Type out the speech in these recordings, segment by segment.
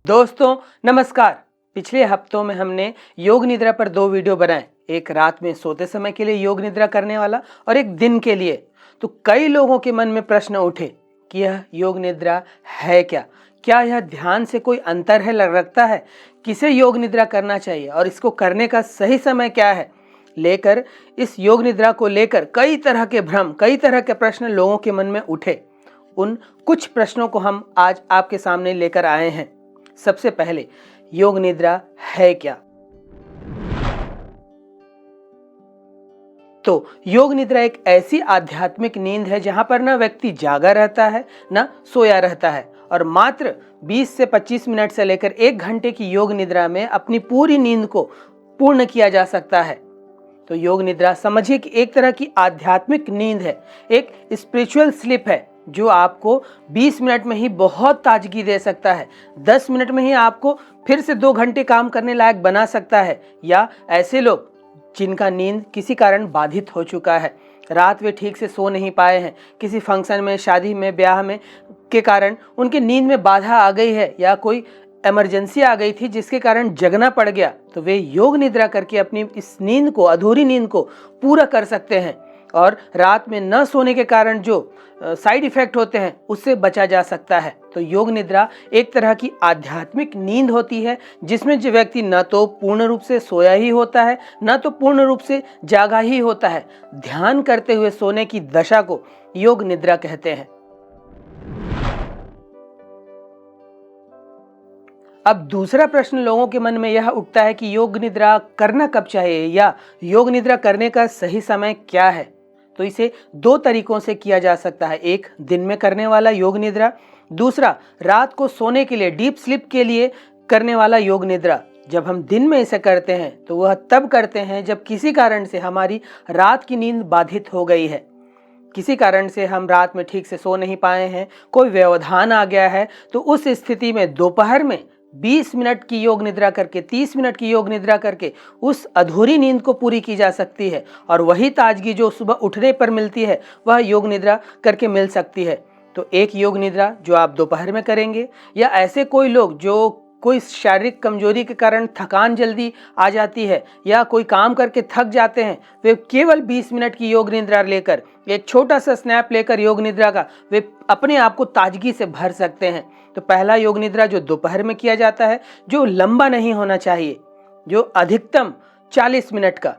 दोस्तों नमस्कार। पिछले हफ्तों में हमने योग निद्रा पर 2 वीडियो बनाए, एक रात में सोते समय के लिए योग निद्रा करने वाला और एक दिन के लिए। तो कई लोगों के मन में प्रश्न उठे कि यह योग निद्रा है क्या? क्या यह ध्यान से कोई अंतर है रखता है? किसे योग निद्रा करना चाहिए और इसको करने का सही समय क्या है? लेकर इस योग निद्रा को लेकर कई तरह के भ्रम, कई तरह के प्रश्न लोगों के मन में उठे। उन कुछ प्रश्नों को हम आज आपके सामने लेकर आए हैं। सबसे पहले, योग निद्रा है क्या? तो योग निद्रा एक ऐसी आध्यात्मिक नींद है जहां पर ना व्यक्ति जागा रहता है ना सोया रहता है, और मात्र 20 से 25 मिनट से लेकर 1 घंटे की योग निद्रा में अपनी पूरी नींद को पूर्ण किया जा सकता है। तो योग निद्रा समझिए कि एक तरह की आध्यात्मिक नींद है, एक स्पिरिचुअल स्लीप है जो आपको 20 मिनट में ही बहुत ताजगी दे सकता है, 10 मिनट में ही आपको फिर से 2 घंटे काम करने लायक बना सकता है। या ऐसे लोग जिनका नींद किसी कारण बाधित हो चुका है, रात वे ठीक से सो नहीं पाए हैं, किसी फंक्शन में, शादी में, ब्याह में के कारण उनकी नींद में बाधा आ गई है या कोई इमरजेंसी आ गई थी जिसके कारण जगना पड़ गया, तो वे योग निद्रा करके अपनी इस नींद को, अधूरी नींद को पूरा कर सकते हैं और रात में न सोने के कारण जो साइड इफेक्ट होते हैं उससे बचा जा सकता है। तो योग निद्रा एक तरह की आध्यात्मिक नींद होती है जिसमें जो व्यक्ति न तो पूर्ण रूप से सोया ही होता है, न तो पूर्ण रूप से जागा ही होता है। ध्यान करते हुए सोने की दशा को योग निद्रा कहते हैं। अब दूसरा प्रश्न लोगों के मन में यह उठता है कि योग निद्रा करना कब चाहिए या योग निद्रा करने का सही समय क्या है? तो इसे 2 तरीकों से किया जा सकता है। एक, दिन में करने वाला योग निद्रा, दूसरा रात को सोने के लिए, डीप स्लीप के लिए करने वाला योग निद्रा। जब हम दिन में इसे करते हैं तो वह तब करते हैं जब किसी कारण से हमारी रात की नींद बाधित हो गई है, किसी कारण से हम रात में ठीक से सो नहीं पाए हैं, कोई व्यवधान आ गया है, तो उस स्थिति में दोपहर में 20 मिनट की योग निद्रा करके, 30 मिनट की योग निद्रा करके उस अधूरी नींद को पूरी की जा सकती है और वही ताजगी जो सुबह उठने पर मिलती है वह योग निद्रा करके मिल सकती है। तो एक योग निद्रा जो आप दोपहर में करेंगे, या ऐसे कोई लोग जो कोई शारीरिक कमजोरी के कारण थकान जल्दी आ जाती है या कोई काम करके थक जाते हैं, वे केवल 20 मिनट की योग निद्रा लेकर, एक छोटा सा स्नैप लेकर योग निद्रा का, वे अपने आप को ताजगी से भर सकते हैं। तो पहला योग निद्रा जो दोपहर में किया जाता है, जो लंबा नहीं होना चाहिए, जो अधिकतम 40 मिनट का,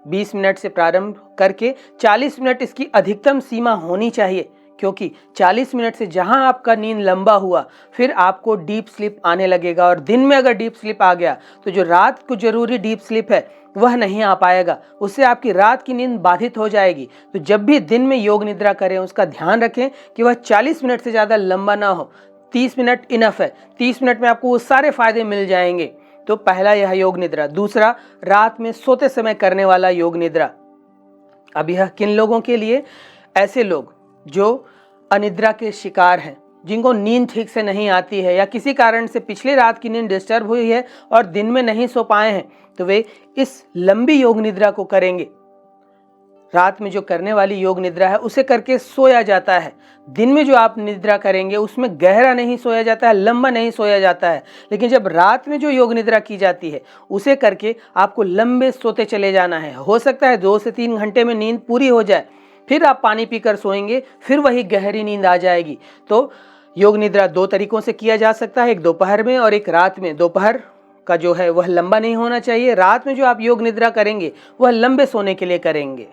20 मिनट से प्रारंभ करके 40 मिनट इसकी अधिकतम सीमा होनी चाहिए, क्योंकि 40 मिनट से जहां आपका नींद लंबा हुआ फिर आपको डीप स्लीप आने लगेगा, और दिन में अगर डीप स्लीप आ गया तो जो रात को जरूरी डीप स्लीप है वह नहीं आ पाएगा, उससे आपकी रात की नींद बाधित हो जाएगी। तो जब भी दिन में योग निद्रा करें उसका ध्यान रखें कि वह 40 मिनट से ज़्यादा लंबा ना हो। 30 मिनट इनफ है, 30 मिनट में आपको वो सारे फायदे मिल जाएंगे। तो पहला यह योग निद्रा। दूसरा, रात में सोते समय करने वाला योग निद्रा। अब यह किन लोगों के लिए? ऐसे लोग जो अनिद्रा के शिकार हैं, जिनको नींद ठीक से नहीं आती है या किसी कारण से पिछली रात की नींद डिस्टर्ब हुई है और दिन में नहीं सो पाए हैं, तो वे इस लंबी योग निद्रा को करेंगे। रात में जो करने वाली योग निद्रा है उसे करके सोया जाता है। दिन में जो आप निद्रा करेंगे उसमें गहरा नहीं सोया जाता है, लंबा नहीं सोया जाता है, लेकिन जब रात में जो योग निद्रा की जाती है उसे करके आपको लंबे सोते चले जाना है। हो सकता है 2 से 3 घंटे में नींद पूरी हो जाए, फिर आप पानी पीकर सोएंगे, फिर वही गहरी नींद आ जाएगी। तो योग निद्रा 2 तरीकों से किया जा सकता है, एक दोपहर में और एक रात में। दोपहर का जो है वह लंबा नहीं होना चाहिए, रात में जो आप योग निद्रा करेंगे वह लंबे सोने के लिए करेंगे।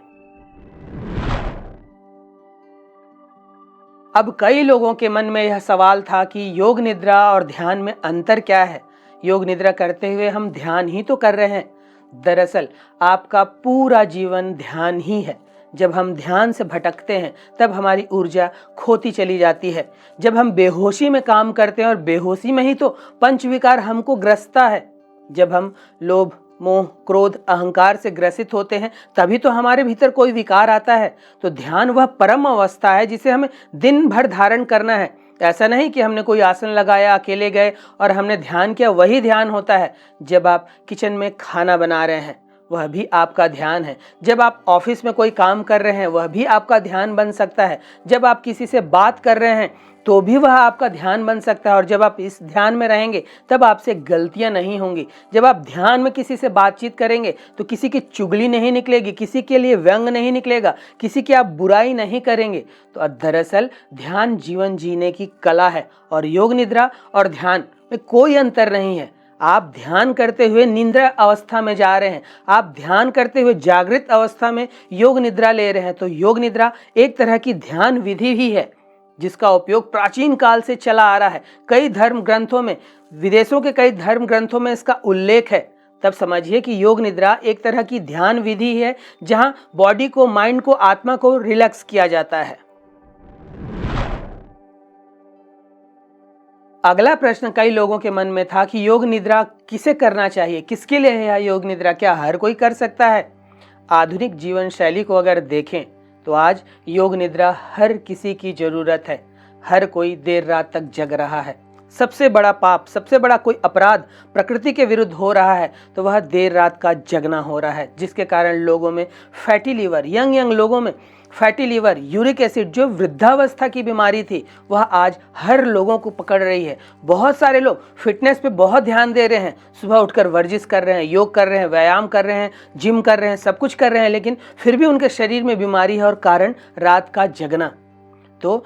अब कई लोगों के मन में यह सवाल था कि योग निद्रा और ध्यान में अंतर क्या है? योग निद्रा करते हुए हम ध्यान ही तो कर रहे हैं। दरअसल आपका पूरा जीवन ध्यान ही है। जब हम ध्यान से भटकते हैं तब हमारी ऊर्जा खोती चली जाती है। जब हम बेहोशी में काम करते हैं, और बेहोशी में ही तो पंचविकार हमको ग्रसता है। जब हम लोभ, मोह, क्रोध, अहंकार से ग्रसित होते हैं तभी तो हमारे भीतर कोई विकार आता है। तो ध्यान वह परम अवस्था है जिसे हमें दिन भर धारण करना है। ऐसा नहीं कि हमने कोई आसन लगाया, अकेले गए और हमने ध्यान किया, वही ध्यान होता है। जब आप किचन में खाना बना रहे हैं वह भी आपका ध्यान है। जब आप ऑफिस में कोई काम कर रहे हैं वह भी आपका ध्यान बन सकता है। जब आप किसी से बात कर रहे हैं तो भी वह आपका ध्यान बन सकता है। और जब आप इस ध्यान में रहेंगे तब आपसे गलतियां नहीं होंगी। जब आप ध्यान में किसी से बातचीत करेंगे तो किसी की चुगली नहीं निकलेगी, किसी के लिए व्यंग नहीं निकलेगा, किसी की आप बुराई नहीं करेंगे। तो दरअसल ध्यान जीवन जीने की कला है और योग निद्रा और ध्यान में कोई अंतर नहीं है। आप ध्यान करते हुए निद्रा अवस्था में जा रहे हैं, आप ध्यान करते हुए जागृत अवस्था में योग निद्रा ले रहे हैं। तो योग निद्रा एक तरह की ध्यान विधि ही है जिसका उपयोग प्राचीन काल से चला आ रहा है। कई धर्म ग्रंथों में, विदेशों के कई धर्म ग्रंथों में इसका उल्लेख है। तब समझिए कि योग निद्रा एक तरह की ध्यान विधि है जहां बॉडी को, माइंड को, आत्मा को रिलैक्स किया जाता है। अगला प्रश्न कई लोगों के मन में था कि योग निद्रा किसे करना चाहिए, किसके लिए है यह योग निद्रा, क्या हर कोई कर सकता है? आधुनिक जीवन शैली को अगर देखें तो आज योग निद्रा हर किसी की जरूरत है। हर कोई देर रात तक जग रहा है। सबसे बड़ा पाप, सबसे बड़ा कोई अपराध प्रकृति के विरुद्ध हो रहा है तो वह देर रात का जगना हो रहा है, जिसके कारण लोगों में फैटी लीवर, यंग लोगों में फैटी लीवर, यूरिक एसिड, जो वृद्धावस्था की बीमारी थी वह आज हर लोगों को पकड़ रही है। बहुत सारे लोग फिटनेस पे बहुत ध्यान दे रहे हैं, सुबह उठकर वर्जिश कर रहे हैं, योग कर रहे हैं, व्यायाम कर रहे हैं, जिम कर रहे हैं, सब कुछ कर रहे हैं, लेकिन फिर भी उनके शरीर में बीमारी है और कारण रात का जगना। तो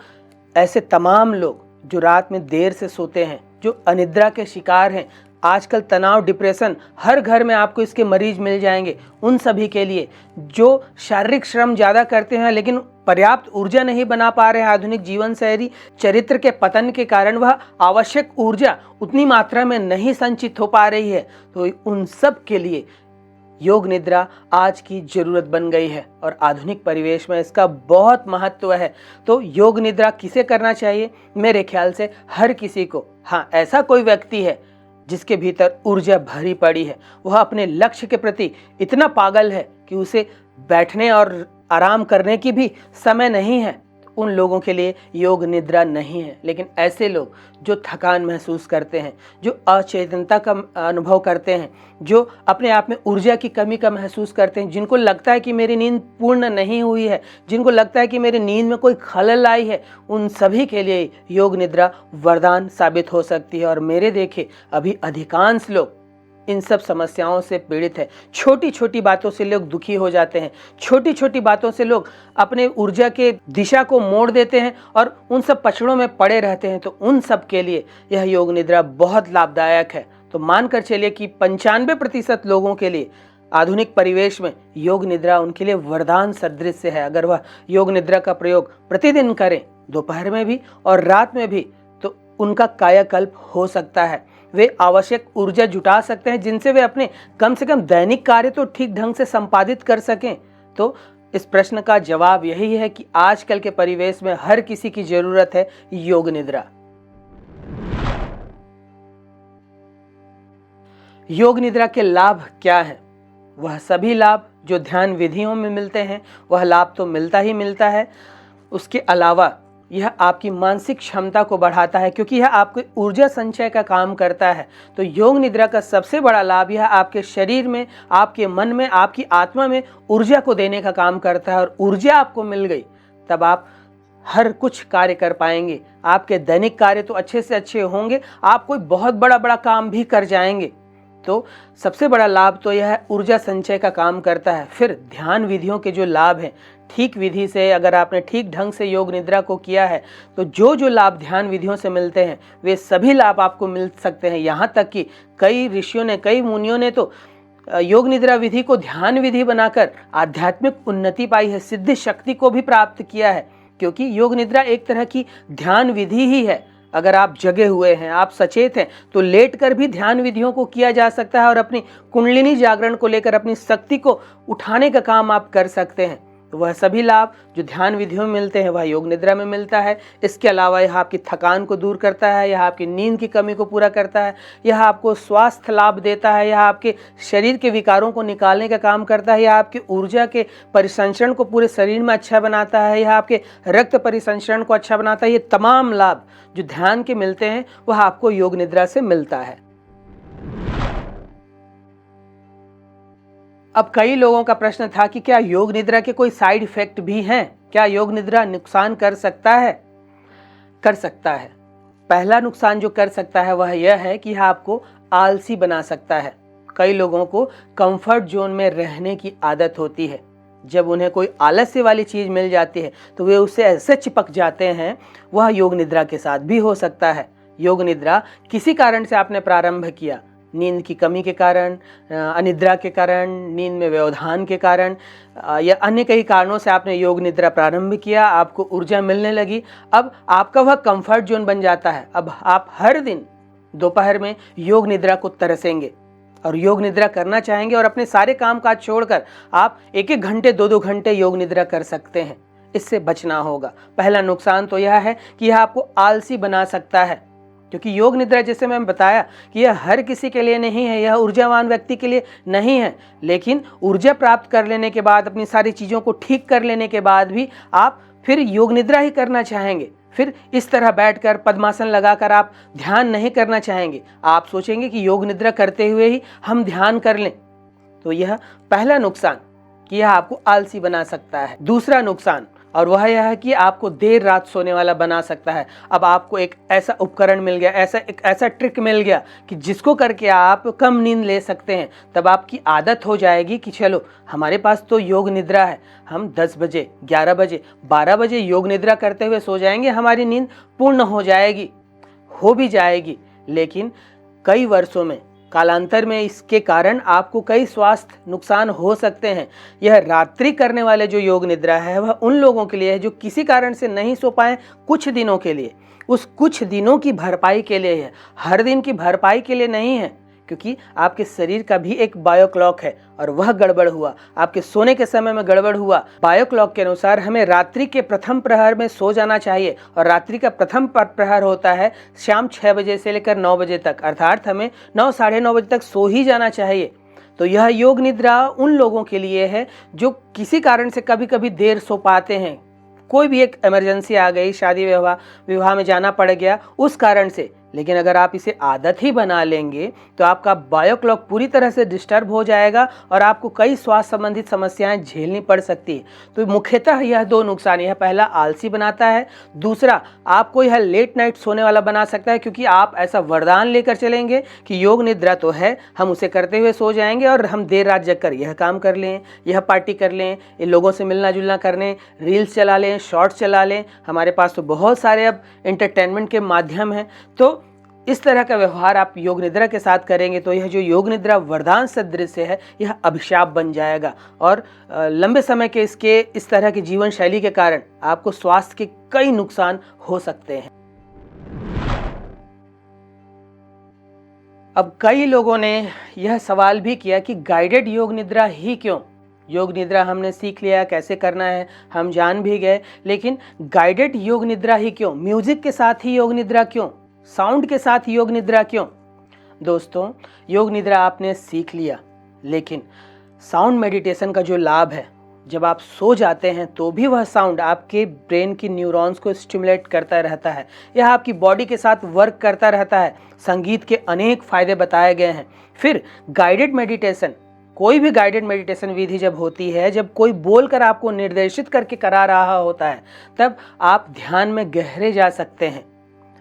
ऐसे तमाम लोग जो रात में देर से सोते हैं, जो अनिद्रा के शिकार हैं, आजकल तनाव, डिप्रेशन, हर घर में आपको इसके मरीज मिल जाएंगे। उन सभी के लिए जो शारीरिक श्रम ज़्यादा करते हैं लेकिन पर्याप्त ऊर्जा नहीं बना पा रहे हैं, आधुनिक जीवन शैली चरित्र के पतन के कारण वह आवश्यक ऊर्जा उतनी मात्रा में नहीं संचित हो पा रही है, तो उन सब के लिए योग निद्रा आज की जरूरत बन गई है और आधुनिक परिवेश में इसका बहुत महत्व है। तो योग निद्रा किसे करना चाहिए? मेरे ख्याल से हर किसी को। हाँ, ऐसा कोई व्यक्ति है जिसके भीतर ऊर्जा भरी पड़ी है, वह अपने लक्ष्य के प्रति इतना पागल है कि उसे बैठने और आराम करने की भी समय नहीं है, उन लोगों के लिए योग निद्रा नहीं है। लेकिन ऐसे लोग जो थकान महसूस करते हैं, जो अचेतनता का अनुभव करते हैं, जो अपने आप में ऊर्जा की कमी का महसूस करते हैं, जिनको लगता है कि मेरी नींद पूर्ण नहीं हुई है, जिनको लगता है कि मेरी नींद में कोई खलल आई है, उन सभी के लिए योग निद्रा वरदान साबित हो सकती है। और मेरे देखे अभी अधिकांश लोग इन सब समस्याओं से पीड़ित है। छोटी छोटी बातों से लोग दुखी हो जाते हैं, छोटी छोटी बातों से लोग अपने ऊर्जा के दिशा को मोड़ देते हैं और उन सब पचड़ों में पड़े रहते हैं। तो उन सब के लिए यह योग निद्रा बहुत लाभदायक है। तो मानकर चलिए कि 95% लोगों के लिए आधुनिक परिवेश में योग निद्रा उनके लिए वरदान सदृश है। अगर वह योग निद्रा का प्रयोग प्रतिदिन करें, दोपहर में भी और रात में भी, तो उनका कायाकल्प हो सकता है। वे आवश्यक ऊर्जा जुटा सकते हैं जिनसे वे अपने कम से कम दैनिक कार्य तो ठीक ढंग से संपादित कर सकें। तो इस प्रश्न का जवाब यही है कि आजकल के परिवेश में हर किसी की जरूरत है योग निद्रा। योग निद्रा के लाभ क्या है? वह सभी लाभ जो ध्यान विधियों में मिलते हैं वह लाभ तो मिलता ही मिलता है। उसके अलावा यह आपकी मानसिक क्षमता को बढ़ाता है, क्योंकि यह आपके ऊर्जा संचय का काम करता है। तो योग निद्रा का सबसे बड़ा लाभ यह आपके शरीर में, आपके मन में, आपकी आत्मा में ऊर्जा को देने का काम करता है। और ऊर्जा आपको मिल गई तब आप हर कुछ कार्य कर पाएंगे। आपके दैनिक कार्य तो अच्छे से अच्छे होंगे, आप कोई बहुत बड़ा काम भी कर जाएंगे। तो सबसे बड़ा लाभ तो यह ऊर्जा संचय का काम करता है। फिर ध्यान विधियों के जो लाभ हैं, ठीक विधि से अगर आपने ठीक ढंग से योग निद्रा को किया है तो जो जो लाभ ध्यान विधियों से मिलते हैं वे सभी लाभ आपको मिल सकते हैं। यहाँ तक कि कई ऋषियों ने, कई मुनियों ने तो योग निद्रा विधि को ध्यान विधि बनाकर आध्यात्मिक उन्नति पाई है, सिद्धि शक्ति को भी प्राप्त किया है। क्योंकि योग निद्रा एक तरह की ध्यान विधि ही है। अगर आप जगे हुए हैं, आप सचेत हैं, तो लेटकर भी ध्यान विधियों को किया जा सकता है और अपनी कुंडलिनी जागरण को लेकर अपनी शक्ति को उठाने का काम आप कर सकते हैं। तो वह सभी लाभ जो ध्यान विधियों में मिलते हैं वह योग निद्रा में मिलता है। इसके अलावा यह आपकी थकान को दूर करता है, यह आपकी नींद की कमी को पूरा करता है, यह आपको स्वास्थ्य लाभ देता है, यह आपके शरीर के विकारों को निकालने का काम करता है, यह आपकी ऊर्जा के परिसंचरण को पूरे शरीर में अच्छा बनाता है, यह आपके रक्त परिसंचरण को अच्छा बनाता है। ये तमाम लाभ जो ध्यान के मिलते हैं वह आपको योग निद्रा से मिलता है। अब कई लोगों का प्रश्न था कि क्या योग निद्रा के कोई साइड इफेक्ट भी हैं? क्या योग निद्रा नुकसान कर सकता है? कर सकता है। पहला नुकसान जो कर सकता है वह यह है कि यह आपको आलसी बना सकता है। कई लोगों को कंफर्ट जोन में रहने की आदत होती है। जब उन्हें कोई आलस्य वाली चीज़ मिल जाती है तो वे उससे ऐसे चिपक जाते हैं। वह योग निद्रा के साथ भी हो सकता है। योग निद्रा किसी कारण से आपने प्रारंभ किया, नींद की कमी के कारण, अनिद्रा के कारण, नींद में व्यवधान के कारण या अन्य कई कारणों से आपने योग निद्रा प्रारंभ किया, आपको ऊर्जा मिलने लगी। अब आपका वह कंफर्ट जोन बन जाता है। अब आप हर दिन दोपहर में योग निद्रा को तरसेंगे और योग निद्रा करना चाहेंगे और अपने सारे काम काज छोड़कर आप 1-1 घंटे 2-2 घंटे योग निद्रा कर सकते हैं। इससे बचना होगा। पहला नुकसान तो यह है कि यह आपको आलसी बना सकता है, क्योंकि योग निद्रा जैसे मैंने बताया कि यह हर किसी के लिए नहीं है, यह ऊर्जावान व्यक्ति के लिए नहीं है। लेकिन ऊर्जा प्राप्त कर लेने के बाद, अपनी सारी चीज़ों को ठीक कर लेने के बाद भी आप फिर योग निद्रा ही करना चाहेंगे। फिर इस तरह बैठकर पद्मासन लगाकर आप ध्यान नहीं करना चाहेंगे। आप सोचेंगे कि योग निद्रा करते हुए ही हम ध्यान कर लें। तो यह पहला नुकसान कि यह आपको आलसी बना सकता है। दूसरा नुकसान, और वह यह है कि आपको देर रात सोने वाला बना सकता है। अब आपको एक ऐसा उपकरण मिल गया, एक ऐसा ट्रिक मिल गया कि जिसको करके आप कम नींद ले सकते हैं। तब आपकी आदत हो जाएगी कि चलो हमारे पास तो योग निद्रा है, हम 10 बजे, 11 बजे, 12 बजे योग निद्रा करते हुए सो जाएंगे, हमारी नींद पूर्ण हो जाएगी। हो भी जाएगी, लेकिन कई वर्षों में, कालांतर में इसके कारण आपको कई स्वास्थ्य नुकसान हो सकते हैं। यह रात्रि करने वाले जो योग निद्रा है वह उन लोगों के लिए है जो किसी कारण से नहीं सो पाए कुछ दिनों के लिए। उस कुछ दिनों की भरपाई के लिए है, हर दिन की भरपाई के लिए नहीं है, क्योंकि आपके शरीर का भी एक बायो क्लॉक है और वह गड़बड़ हुआ, आपके सोने के समय में गड़बड़ हुआ। बायो क्लॉक के अनुसार हमें रात्रि के प्रथम प्रहर में सो जाना चाहिए और रात्रि का प्रथम प्रहर होता है शाम 6 बजे से लेकर 9 बजे तक, अर्थात हमें 9, साढ़े 9 बजे तक सो ही जाना चाहिए। तो यह योग निद्रा उन लोगों के लिए है जो किसी कारण से कभी कभी देर सो पाते हैं। कोई भी एक इमरजेंसी आ गई, शादी विवाह में जाना पड़ गया उस कारण से। लेकिन अगर आप इसे आदत ही बना लेंगे तो आपका बायो क्लॉक पूरी तरह से डिस्टर्ब हो जाएगा और आपको कई स्वास्थ्य संबंधित समस्याएं झेलनी पड़ सकती है। तो मुख्यतः यह दो नुकसान, यह पहला आलसी बनाता है, दूसरा आपको यह लेट नाइट सोने वाला बना सकता है, क्योंकि आप ऐसा वरदान लेकर चलेंगे कि योग निद्रा तो है, हम उसे करते हुए सो जाएंगे और हम देर रात जगकर यह काम कर लें, यह पार्टी कर लें, इन लोगों से मिलना जुलना कर लें, रील्स चला लें, शॉर्ट्स चला लें। हमारे पास तो बहुत सारे अब एंटरटेनमेंट के माध्यम हैं। तो इस तरह का व्यवहार आप योग निद्रा के साथ करेंगे तो यह जो योग निद्रा वरदान सदृश है यह अभिशाप बन जाएगा और लंबे समय के इसके इस तरह की जीवन शैली के कारण आपको स्वास्थ्य के कई नुकसान हो सकते हैं। अब कई लोगों ने यह सवाल भी किया कि गाइडेड योग निद्रा ही क्यों? योग निद्रा हमने सीख लिया कैसे करना है, हम जान भी गए, लेकिन गाइडेड योग निद्रा ही क्यों? म्यूजिक के साथ ही योग निद्रा क्यों? साउंड के साथ योग निद्रा क्यों? दोस्तों, योग निद्रा आपने सीख लिया, लेकिन साउंड मेडिटेशन का जो लाभ है, जब आप सो जाते हैं तो भी वह साउंड आपके ब्रेन की न्यूरॉन्स को स्टिमुलेट करता रहता है, यह आपकी बॉडी के साथ वर्क करता रहता है। संगीत के अनेक फायदे बताए गए हैं। फिर गाइडेड मेडिटेशन, कोई भी गाइडेड मेडिटेशन विधि जब होती है, जब कोई बोलकर आपको निर्देशित करके करा रहा होता है, तब आप ध्यान में गहरे जा सकते हैं।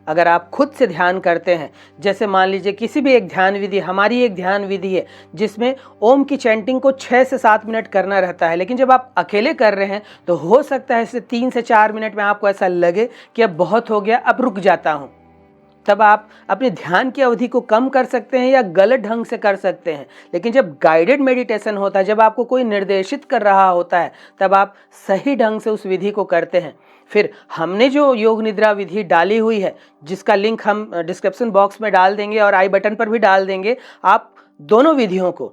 अगर आप खुद से ध्यान करते हैं, जैसे मान लीजिए किसी भी एक ध्यान विधि, हमारी एक ध्यान विधि है जिसमें ओम की चैंटिंग को 6 से 7 मिनट करना रहता है, लेकिन जब आप अकेले कर रहे हैं तो हो सकता है इसे 3 से 4 मिनट में आपको ऐसा लगे कि अब बहुत हो गया, अब रुक जाता हूँ। तब आप अपने ध्यान की अवधि को कम कर सकते हैं या गलत ढंग से कर सकते हैं। लेकिन जब गाइडेड मेडिटेशन होता है, जब आपको कोई निर्देशित कर रहा होता है, तब आप सही ढंग से उस विधि को करते हैं। फिर हमने जो योग निद्रा विधि डाली हुई है, जिसका लिंक हम डिस्क्रिप्शन बॉक्स में डाल देंगे और आई बटन पर भी डाल देंगे, आप दोनों विधियों को,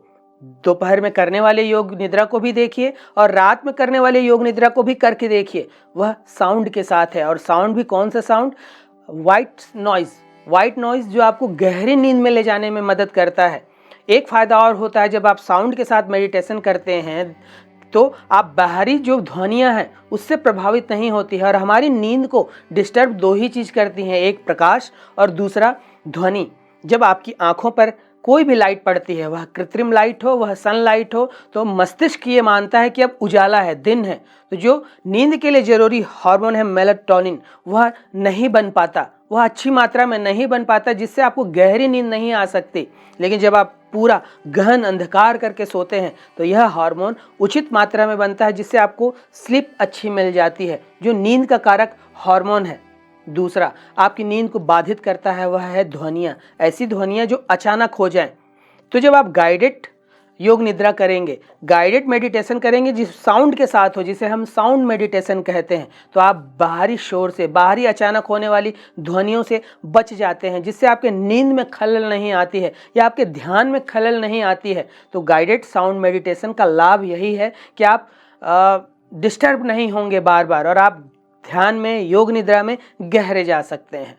दोपहर में करने वाले योग निद्रा को भी देखिए और रात में करने वाले योग निद्रा को भी करके देखिए। वह साउंड के साथ है, और साउंड भी कौन सा साउंड? वाइट नॉइज जो आपको गहरी नींद में ले जाने में मदद करता है। एक फायदा और होता है, जब आप साउंड के साथ मेडिटेशन करते हैं तो आप बाहरी जो ध्वनियां हैं उससे प्रभावित नहीं होती है, और हमारी नींद को डिस्टर्ब दो ही चीज़ करती हैं, एक प्रकाश और दूसरा ध्वनि। जब आपकी आंखों पर कोई भी लाइट पड़ती है, वह कृत्रिम लाइट हो, वह सनलाइट हो, तो मस्तिष्क ये मानता है कि अब उजाला है, दिन है। तो जो नींद के लिए जरूरी हार्मोन है मेलाटोनिन, वह नहीं बन पाता, वह अच्छी मात्रा में नहीं बन पाता, जिससे आपको गहरी नींद नहीं आ सकती। लेकिन जब आप पूरा गहन अंधकार करके सोते हैं तो यह हार्मोन उचित मात्रा में बनता है, जिससे आपको स्लीप अच्छी मिल जाती है, जो नींद का कारक हार्मोन है। दूसरा आपकी नींद को बाधित करता है वह है ध्वनियाँ, ऐसी ध्वनियाँ जो अचानक हो जाएं। तो जब आप गाइडेड योग निद्रा करेंगे, गाइडेड मेडिटेशन करेंगे जिस साउंड के साथ हो, जिसे हम साउंड मेडिटेशन कहते हैं, तो आप बाहरी शोर से, बाहरी अचानक होने वाली ध्वनियों से बच जाते हैं, जिससे आपके नींद में खलल नहीं आती है या आपके ध्यान में खलल नहीं आती है। तो गाइडेड साउंड मेडिटेशन का लाभ यही है कि आप डिस्टर्ब नहीं होंगे बार बार, और आप ध्यान में, योग निद्रा में गहरे जा सकते हैं।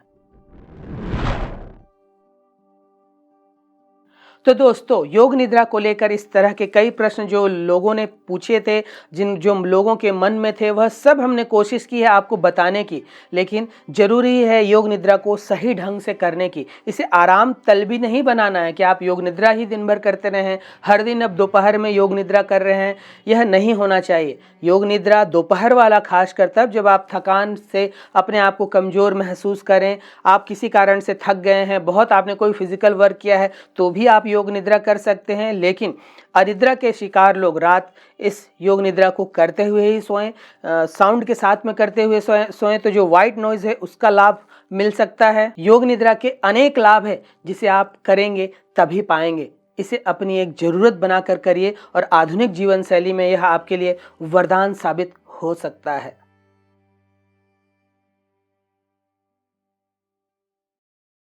तो दोस्तों, योग निद्रा को लेकर इस तरह के कई प्रश्न जो लोगों ने पूछे थे, जो लोगों के मन में थे, वह सब हमने कोशिश की है आपको बताने की। लेकिन जरूरी है योग निद्रा को सही ढंग से करने की। इसे आराम तलबी नहीं बनाना है कि आप योग निद्रा ही दिन भर करते रहें, हर दिन अब दोपहर में योग निद्रा कर रहे हैं, यह नहीं होना चाहिए। योग निद्रा दोपहर वाला खासकर तब जब आप थकान से अपने आप को कमज़ोर महसूस करें, आप किसी कारण से थक गए हैं, बहुत आपने कोई फिजिकल वर्क किया है, तो भी आप योग निद्रा कर सकते हैं। लेकिन अनिद्रा के शिकार लोग रात इस योग निद्रा को करते हुए ही सोएं, साउंड के साथ में करते हुए सोएं, तो जो वाइट नॉइज है उसका लाभ मिल सकता है। योग निद्रा के अनेक लाभ है जिसे आप करेंगे तभी पाएंगे। इसे अपनी एक जरूरत बनाकर करिए और आधुनिक जीवन शैली में यह आपके लिए वरदान साबित हो सकता है।